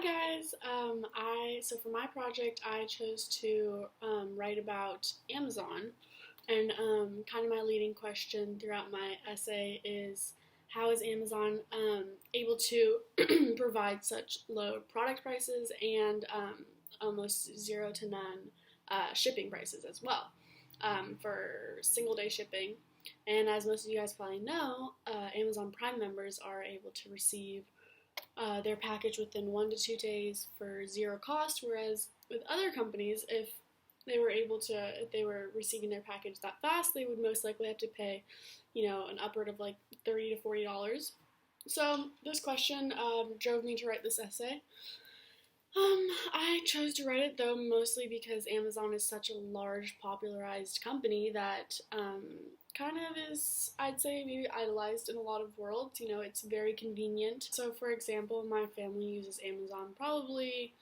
Hi guys. So for my project, I chose to write about Amazon, and kind of my leading question throughout my essay is how is Amazon able to provide such low product prices and almost zero to none shipping prices as well for single day shipping. And as most of you guys probably know, Amazon Prime members are able to receive their package within 1 to 2 days for zero cost, whereas with other companies, if they were receiving their package that fast, they would most likely have to pay, an upward of like $30 to $40. So this question drove me to write this essay. I chose to write it though mostly because Amazon is such a large, popularized company that kind of is, I'd say, maybe idolized in a lot of worlds. It's very convenient. So, for example, my family uses Amazon probably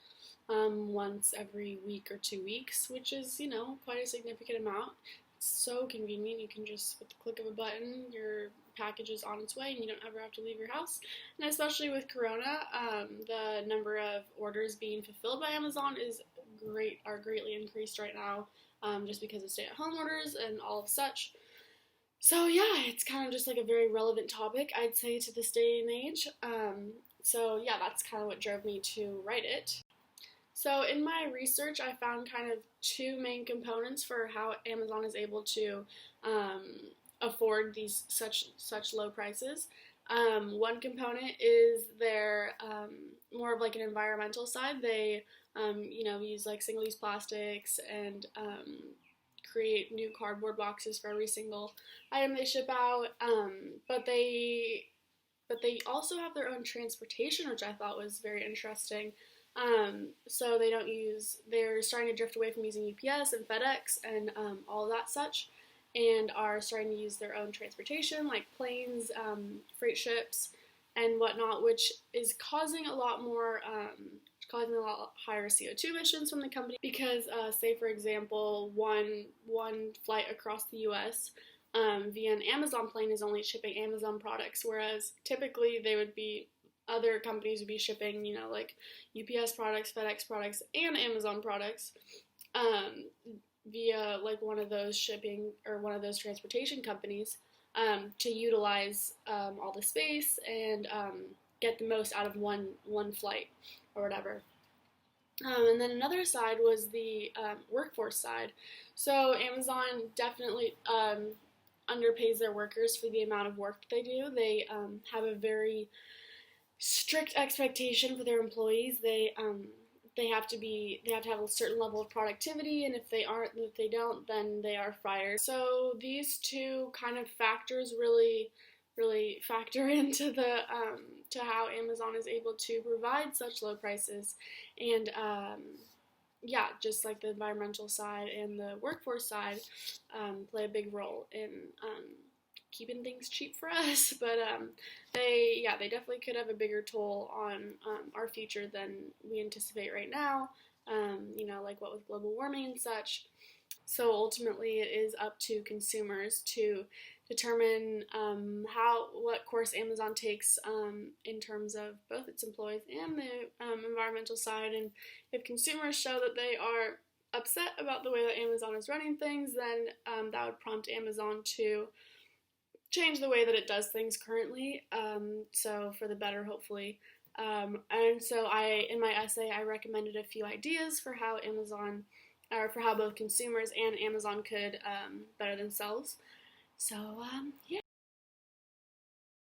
once every week or 2 weeks, which is, quite a significant amount. It's so convenient. You can just, with the click of a button, your package is on its way and you don't ever have to leave your house. And especially with Corona, the number of orders being fulfilled by Amazon are greatly increased right now, just because of stay-at-home orders and all of such. So yeah, it's kind of just like a very relevant topic, I'd say, to this day and age. So yeah, that's kind of what drove me to write it. So in my research, I found kind of two main components for how Amazon is able to afford these such low prices. One component is their more of like an environmental side. They use like single-use plastics and create new cardboard boxes for every single item they ship out. But they also have their own transportation, which I thought was very interesting. So they're starting to drift away from using UPS and FedEx and all of that such, and are starting to use their own transportation, like planes, freight ships, and whatnot, which is causing a lot higher CO2 emissions from the company. Because, say for example, one flight across the U.S. Via an Amazon plane is only shipping Amazon products, whereas typically other companies would be shipping, like UPS products, FedEx products, and Amazon products via like one of those shipping or one of those transportation companies to utilize all the space and get the most out of one flight or whatever. And then another side was the workforce side. So Amazon definitely underpays their workers for the amount of work that they do. They have a very strict expectation for their employees. They have to have a certain level of productivity, and if they don't, then they are fired. So these two kind of factors really factor into the to how Amazon is able to provide such low prices, and just like the environmental side and the workforce side play a big role in keeping things cheap for us. But they definitely could have a bigger toll on our future than we anticipate right now, like what with global warming and such. So ultimately it is up to consumers to determine what course Amazon takes in terms of both its employees and the environmental side. And if consumers show that they are upset about the way that Amazon is running things, then that would prompt Amazon to change the way that it does things currently, so for the better, hopefully. And so in my essay, I recommended a few ideas for how both consumers and Amazon could better themselves. So, yeah.